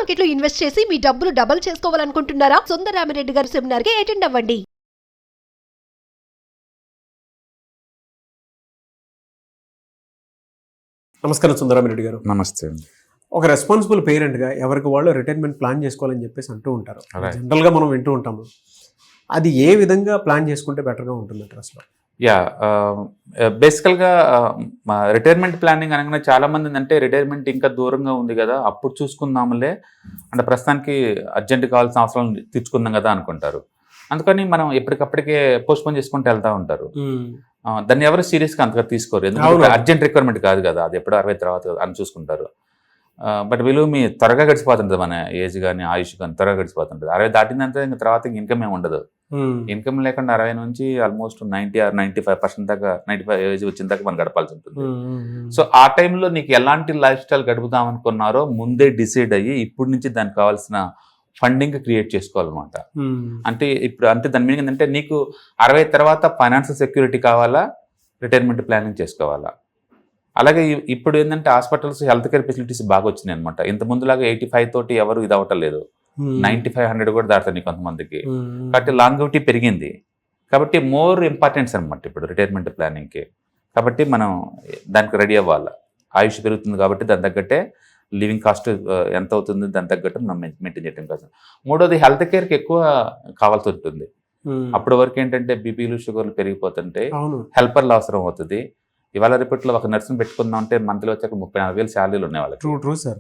Market లో invest చేసి మీ డబ్బులు డబుల్ చేసుకోవాలనుకుంటున్నారా? సుందరరామిరెడ్డి గారి సెమినార్ కి అటెండ్ అవ్వండి. నమస్కారం సుందరరామిరెడ్డి గారు. నమస్తే. ఒక రెస్పాన్సిబుల్ పేరెంట్గా ఎవరికి వాళ్ళు రిటైర్మెంట్ ప్లాన్ చేసుకోవాలని చెప్పేసి అంటూ ఉంటారు. జనరల్గా మనం వింటూ ఉంటాము. అది ఏ విధంగా ప్లాన్ చేసుకుంటే బెటర్గా ఉంటుందంటారు అసలు? బేసికల్గా రిటైర్మెంట్ ప్లానింగ్ అనగానే చాలామంది అంటే రిటైర్మెంట్ ఇంకా దూరంగా ఉంది కదా, అప్పుడు చూసుకుందాములే అంటే ప్రస్తుతానికి అర్జెంట్ కావాల్సిన అవసరం తీర్చుకుందాం కదా అనుకుంటారు. అందుకని మనం ఎప్పటికప్పటికే పోస్ట్పోన్ చేసుకుంటూ వెళ్తూ ఉంటారు. దాన్ని ఎవరు సీరియస్గా అంతగా తీసుకోరు, ఎందుకంటే అర్జెంట్ రిక్వైర్మెంట్ కాదు కదా, అది ఎప్పుడో 60 తర్వాత అని చూసుకుంటారు. బట్ విలువ మీ త్వరగా గడిచిపోతుంటుంది, మన ఏజ్ కానీ ఆయుష్ కానీ త్వరగా గడిచిపోతుంటుంది. 60 దాటిందంటే ఇంకా తర్వాత ఇన్కమ్ ఏమి ఉండదు. ఇన్కమ్ లేకుండా 60 నుంచి ఆల్మోస్ట్ 90 or 95% దాకా 95 ఏజ్ వచ్చిన దాకా మనం గడపాల్సి ఉంటుంది. సో ఆ టైంలో నీకు ఎలాంటి లైఫ్ స్టైల్ గడుపుదాం అనుకున్నారో ముందే డిసైడ్ అయ్యి ఇప్పటి నుంచి దానికి కావాల్సిన ఫండింగ్ క్రియేట్ చేసుకోవాలన్నమాట. అంటే ఇప్పుడు అంటే దాని మీనింగ్ ఏంటంటే నీకు 60 తర్వాత ఫైనాన్షియల్ సెక్యూరిటీ కావాలా, రిటైర్మెంట్ ప్లానింగ్ చేసుకోవాలా. అలాగే ఇప్పుడు ఏంటంటే హాస్పిటల్స్, హెల్త్ కేర్ ఫెసిలిటీస్ బాగా వచ్చినాయి అనమాట. ఇంత ముందులాగా 85 తోటి ఎవరు ఇది అవ్వటం లేదు, 95, 100 కూడా దాటుతుంది కొంతమందికి. కాబట్టి లాంగివిటీ పెరిగింది, కాబట్టి మోర్ ఇంపార్టెన్స్ అనమాట ఇప్పుడు రిటైర్మెంట్ ప్లానింగ్కి. కాబట్టి మనం దానికి రెడీ అవ్వాలి. ఆయుష్ పెరుగుతుంది కాబట్టి దాని తగ్గట్టే లివింగ్ కాస్ట్ ఎంత అవుతుంది దాని తగ్గట్టు మనం మెయింటైన్ చేయడం కోసం. మూడోది హెల్త్ కేర్కి ఎక్కువ కావాల్సి ఉంటుంది. అప్పటి వరకు ఏంటంటే బీపీలు, షుగర్లు పెరిగిపోతుంటే హెల్పర్లు అవసరం అవుతుంది. ఇవాళ రిపీట్లో ఒక నర్సుని పెట్టుకుందాం అంటే మంత్లీ వచ్చాక 34,000 శాలరీలు ఉన్నాయి వాళ్ళకి. True sir.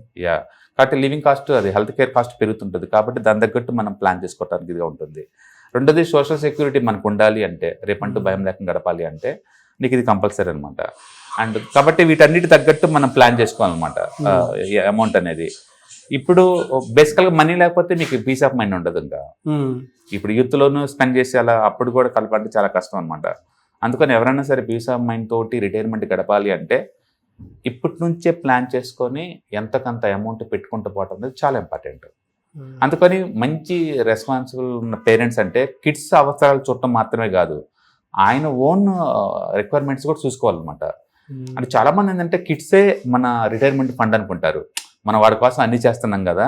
కాబట్టి లివింగ్ కాస్ట్, అది హెల్త్ కేర్ కాస్ట్ పెరుగుతుంటుంది. కాబట్టి దాని తగ్గట్టు మనం ప్లాన్ చేసుకోవడానికి ఇదిగా ఉంటుంది. రెండోది సోషల్ సెక్యూరిటీ మనకు ఉండాలి అంటే, రేపంటూ భయం లేకుండా గడపాలి అంటే నీకు ఇది కంపల్సరీ అనమాట. అండ్ కాబట్టి వీటన్నిటి తగ్గట్టు మనం ప్లాన్ చేసుకోవాలన్నమాట అమౌంట్ అనేది. ఇప్పుడు బేసికల్గా మనీ లేకపోతే మీకు పీస్ ఆఫ్ మైండ్ ఉండదు. ఇంకా ఇప్పుడు యూత్లోనూ స్పెండ్ చేసి అలా అప్పుడు కూడా కలపాలంటే చాలా కష్టం అనమాట. అందుకని ఎవరైనా సరే పీస్ ఆఫ్ మైండ్ తోటి రిటైర్మెంట్ గడపాలి అంటే ఇప్పటి నుంచే ప్లాన్ చేసుకొని ఎంతకంత అమౌంట్ పెట్టుకుంటూ పోవటం అనేది చాలా ఇంపార్టెంట్. అందుకని మంచి రెస్పాన్సిబుల్ ఉన్న పేరెంట్స్ అంటే కిడ్స్ అవసరాలు చూడటం మాత్రమే కాదు, ఆయన ఓన్ రిక్వైర్మెంట్స్ కూడా చూసుకోవాలన్నమాట. అంటే చాలామంది ఏంటంటే కిడ్సే మన రిటైర్మెంట్ ఫండ్ అనుకుంటారు. మనం వాడి కోసం అన్ని చేస్తున్నాం కదా,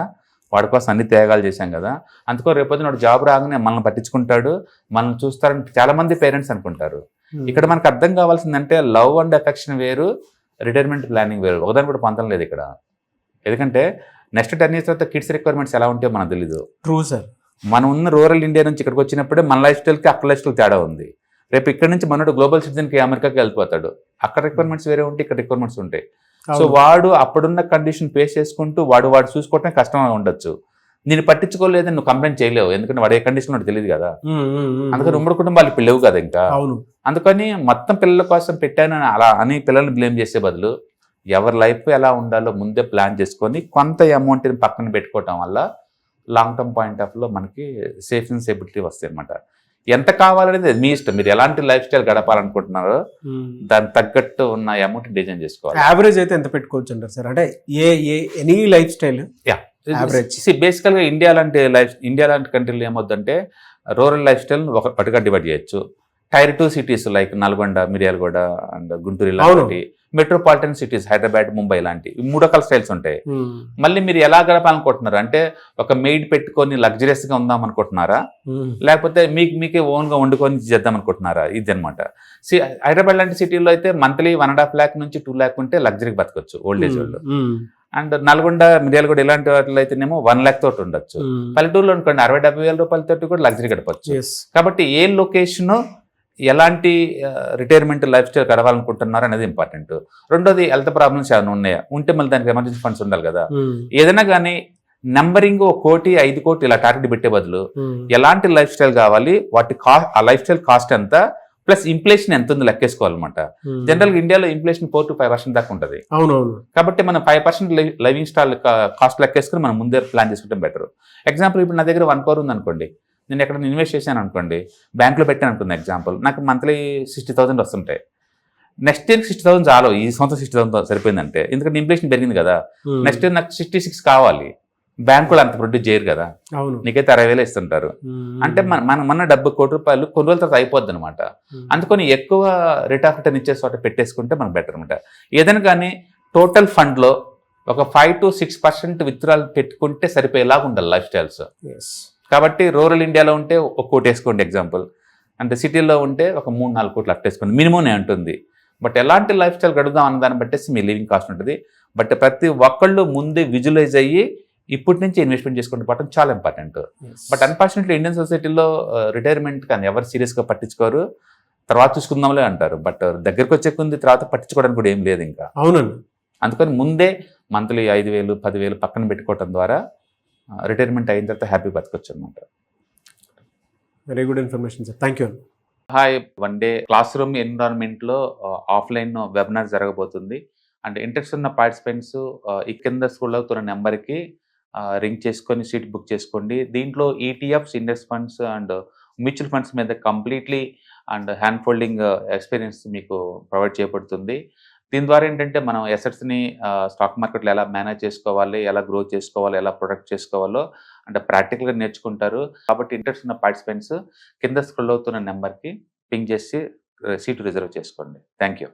వాడి కోసం అన్ని త్యాగాలు చేశాం కదా, అందుకో రేపొద్దున వాడు జాబ్ రాగానే మనల్ని పట్టించుకుంటాడు, మనల్ని చూస్తారని చాలామంది పేరెంట్స్ అనుకుంటారు. ఇక్కడ మనకు అర్థం కావాల్సిందంటే లవ్ అండ్ అఫెక్షన్ వేరు, రిటైర్మెంట్ ప్లానింగ్ వేరు. ఒకదాని కూడా పొందడం లేదు ఇక్కడ. ఎందుకంటే నెక్స్ట్ 10 years తర్వాత కిడ్స్ రిక్వైర్మెంట్స్ ఎలా ఉంటాయో మనకు తెలీదు. True sir. మనం ఉన్న రూరల్ ఇండియా నుంచి ఇక్కడికి వచ్చినప్పుడే మన లైఫ్ స్టైల్కి అక్కడ లైఫ్ స్టైల్ తేడా ఉంది. రేపు ఇక్కడ నుంచి మనోడు గ్లోబల్ సిటిజన్కి అమెరికాకి వెళ్ళిపోతాడు, అక్కడ రిక్వైర్మెంట్స్ వేరే ఉంటాయి, ఇక్కడ రిక్వైర్మెంట్స్ ఉంటాయి. సో వాడు అప్పుడున్న కండిషన్ ఫేస్ చేసుకుంటూ వాడు చూసుకోవటం కష్టంగా ఉండొచ్చు. నేను పట్టించుకోలేదని నువ్వు కంప్లైంట్ చేయలేవు, ఎందుకంటే వాడు ఏ కండిషన్ వాడు తెలియదు కదా. అందుకని ఉమ్మడి కుటుంబాలు ఇప్పుడు లేవు కదా ఇంకా. అందుకని మొత్తం పిల్లల కోసం పెట్టానని అలా అని పిల్లల్ని బ్లేమ్ చేసే బదులు ఎవరి లైఫ్ ఎలా ఉండాలో ముందే ప్లాన్ చేసుకొని కొంత అమౌంట్ని పక్కన పెట్టుకోవటం వల్ల లాంగ్ టర్మ్ పాయింట్ ఆఫ్ లో మనకి సేఫ్ అండ్ సేఫ్టీ వస్తాయి అనమాట. ఎంత కావాలనేది మీ ఇష్టం, మీరు ఎలాంటి లైఫ్ స్టైల్ గడపాలనుకుంటున్నారో దానికి తగ్గట్టు ఉన్న అమౌంట్ డిజైన్ చేసుకోవాలి. యావరేజ్ అయితే ఎంత పెట్టుకోవచ్చు అంటారు సార్? అంటే ఎనీ లైఫ్ స్టైల్ బేసికల్గా ఇండియా లాంటి కంట్రీలో ఏమవుతుందంటే రూరల్ లైఫ్ స్టైల్ ఒకటిగా డివైడ్ చేయొచ్చు. Tier 2 cities like Nalgonda, Miryalaguda and Guntur ఇలాంటి మెట్రోపాలిటన్ సిటీస్, హైదరాబాద్, ముంబై లాంటి 3 రకాల స్టైల్స్ ఉంటాయి. మళ్ళీ మీరు ఎలా గడపాలనుకుంటున్నారు అంటే ఒక మెయిడ్ పెట్టుకొని లగ్జరియస్ గా ఉందాం అనుకుంటున్నారా, లేకపోతే మీకే ఓన్ గా వండుకొని చేద్దాం అనుకుంటున్నారా? ఇది అనమాట. హైదరాబాద్ లాంటి సిటీలో అయితే మంత్లీ 1.5 lakh నుంచి 2 lakh ఉంటే లగ్జరీకి బతకొచ్చు ఓల్డ్ ఏజ్ వాళ్ళు. అండ్ నల్గొండ, మిర్యాలగూడ ఇలాంటి వాటిలో అయితేనేమో 1 lakh తోటి ఉండొచ్చు. పల్లెటూరులో అనుకోండి 60-70 రూపాయలతోటి కూడా లగ్జరీ గడపచ్చు. కాబట్టి ఏ లొకేషన్, ఎలాంటి రిటైర్మెంట్ లైఫ్ స్టైల్ గడవాలనుకుంటున్నారు అనేది ఇంపార్టెంట్. రెండోది హెల్త్ ప్రాబ్లమ్స్ ఏమైనా ఉన్నాయా, ఉంటే మళ్ళీ దానికి ఎమర్జెన్సీ ఫండ్స్ ఉండాలి కదా. ఏదైనా కానీ నెంబరింగ్ 1 కోటి 5 కోటి ఇలా టార్గెట్ పెట్టే బదులు ఎలాంటి లైఫ్ స్టైల్ కావాలి, వాటి ఆ లైఫ్ స్టైల్ కాస్ట్ ఎంత, ప్లస్ ఇన్ఫ్లేషన్ ఎంత ఉంది లెక్కేసుకోవాలన్నమాట. జనరల్ గా ఇండియాలో ఇన్ఫ్లేషన్ 4 to 5% దాకా ఉంటుంది. కాబట్టి మనం 5% లివింగ్ స్టైల్ కాస్ట్ లెక్కేసుకుని మనం ముందే ప్లాన్ చేసుకుంటే బెటర్. ఎగ్జాంపుల్ ఇప్పుడు నా దగ్గర 1 crore ఉంది అనుకోండి, నేను ఎక్కడ ఇన్వెస్ట్ చేశాను అనుకోండి, బ్యాంక్లో పెట్టాను అనుకుంది ఎగ్జాంపుల్, నాకు మంత్లీ 60,000 వస్తుంటాయి. నెక్స్ట్ ఇయర్ 60,000 చాలు, ఈ సంవత్సరం 60,000 సరిపోయిందంటే, ఎందుకంటే ఇన్ఫ్లేషన్ పెరిగింది కదా. నెక్స్ట్ ఇయర్ నాకు 66 కావాలి, బ్యాంకులు అంత ప్రొడ్యూస్ చేయరు కదా, నీకైతే 60,000 ఇస్తుంటారు. అంటే మన 70 కోటి రూపాయలు కొన్ని రోజుల తర్వాత అయిపోద్ది అనమాట. అందుకని ఎక్కువ రేట్ ఆఫ్ రిటర్న్ ఇచ్చే చోట పెట్టేసుకుంటే మనకు బెటర్ అనమాట. ఏదైనా కానీ టోటల్ ఫండ్లో ఒక 5 to 6% విత్డ్రాల్ పెట్టుకుంటే సరిపోయేలాగా ఉండాలి లైఫ్ స్టైల్స్. ఎస్. కాబట్టి రూరల్ ఇండియాలో ఉంటే ఒక కోటి వేసుకోండి ఎగ్జాంపుల్, అంటే సిటీలో ఉంటే ఒక 3-4 కోట్లు అట్టేసుకోండి మినిమం ఉంటుంది. బట్ ఎలాంటి లైఫ్ స్టైల్ గడుపుదాం అన్న దాన్ని బట్టేసి మీ లివింగ్ కాస్ట్ ఉంటుంది. బట్ ప్రతి ఒక్కళ్ళు ముందే విజువలైజ్ అయ్యి ఇప్పటి నుంచి ఇన్వెస్ట్మెంట్ చేసుకుంటూ పోవడం చాలా ఇంపార్టెంట్. బట్ అన్ఫార్చునేట్లీ ఇండియన్ సొసైటీలో రిటైర్మెంట్ కానీ ఎవరు సీరియస్గా పట్టించుకోరు, తర్వాత చూసుకుందాంలే అంటారు. బట్ దగ్గరికి వచ్చే కొంది తర్వాత పట్టించుకోవడానికి కూడా ఏం లేదు ఇంకా. అవునండి. అందుకని ముందే మంత్లీ 5,000, 10,000 పక్కన పెట్టుకోవడం ద్వారా రిటైర్మెంట్ అయిన తర్వాత హ్యాపీ బతకొచ్చు అనమాట. Very good information sir, thank you. Hi, one day classroom ఎన్విరాన్మెంట్లో ఆఫ్లైన్ వెబినార్ జరగబోతుంది. అంటే ఇంట్రెస్ట్ ఉన్న పార్టిసిపెంట్స్ ఈ కింద స్కూల్ అవుతున్న నెంబర్కి రింగ్ చేసుకొని సీట్ బుక్ చేసుకోండి. దీంట్లో ETFs, index funds and mutual funds మీద completely and hand holding experience మీకు ప్రొవైడ్ చేయబడుతుంది. దీని ద్వారా ఏంటంటే మనం ఎసెట్స్ని స్టాక్ మార్కెట్లో ఎలా మేనేజ్ చేసుకోవాలి, ఎలా గ్రో చేసుకోవాలి, ఎలా ప్రొడక్ట్ చేసుకోవాలో అంటే ప్రాక్టికల్గా నేర్చుకుంటారు. కాబట్టి ఇంట్రెస్ట్ ఉన్న పార్టిసిపెంట్స్ కింద స్క్రోల్ అవుతున్న నెంబర్కి పింగ్ చేసి సీటు రిజర్వ్ చేసుకోండి. Thank you.